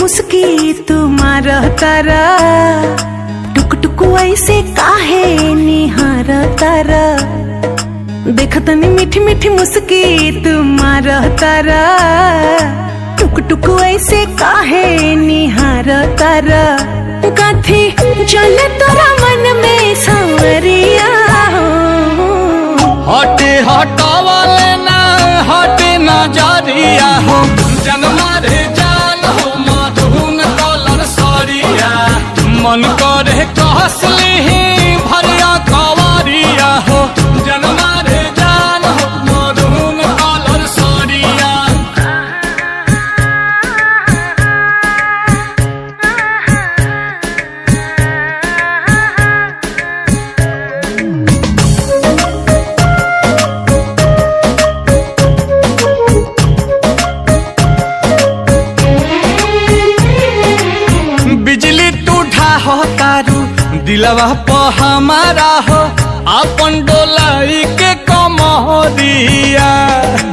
मुस्की तुमार तारा, टुक टुक ऐसे काहे निहार तारा। देखतनी मीठी मीठी मुस्की तुमार तारा, टुक टुक ऐसे काहे निहार तारा। काथी चले तोरा मन में सांवरिया, हटे हटावाले ना हटे नजरिया हो, जनमा रे जान हो मधुन कलर सरिया। मन करे कहसली भरिया कवरिया हो, जनमा रे जान हो मधुन कलर सरिया। बिजली टूठा हो तारू दिलवा प हमारा हो, अपन डोलाई के कमरिया।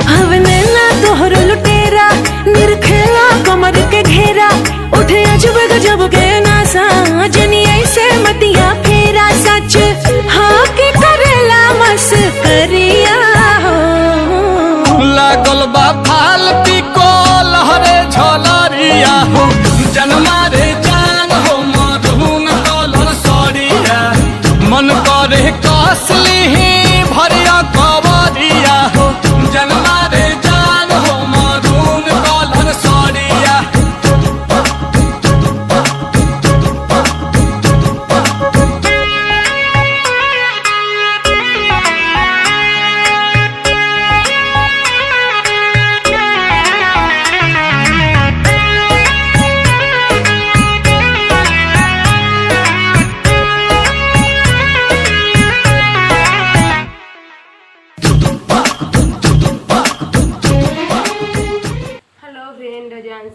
हवने ना तोहरो लुटेरा, निरखेला कमर के घेरा। उठे अजब गजब के नासा, जनी ऐसे मतिया फेरा। सच हाँ के करेला मस्करिया हो, लागल बा फाल पिको लहरे झलरिया हो, जनमा रे जान हो मधुन कलर सरिया। मन करे कसली भरिया कवरिया हो, जनमा रे जान हो मधुन कलर सरिया।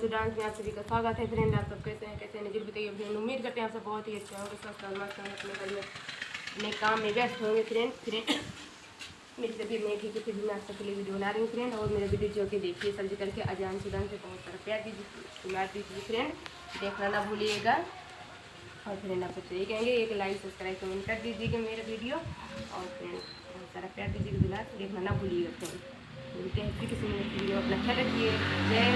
डांस में आप सभी का स्वागत है फ्रेंड। आप सब कैसे हैं, कैसे हैं जरूर बताइए फ्रेंड। उम्मीद करते हैं आप सब बहुत ही अच्छे होंगे, स्वस्थ और मस्त होंगे, अपने घर में अपने काम में व्यस्त होंगे फ्रेंड। मेरी तबीयत नहीं ठीक है, फिर भी मैं आप सबके लिए वीडियो बना रही हूँ फ्रेंड। और मेरे वीडियो जो कि देखिए सब्जी करके अजान सुदान से बहुत सारा प्यार दीजिए, प्यार दीजिए फ्रेंड, देखना ना भूलिएगा। और फ्रेंड आप सबसे यही कहेंगे एक लाइक सब्सक्राइब कमेंट कर दीजिएगा मेरा वीडियो, और फ्रेंड बहुत सारा प्यार दीजिएगा, देखना ना भूलिएगा फ्रेंड। मिलते हैं फिर किसी वीडियो, अपना ख्याल रखिए। जय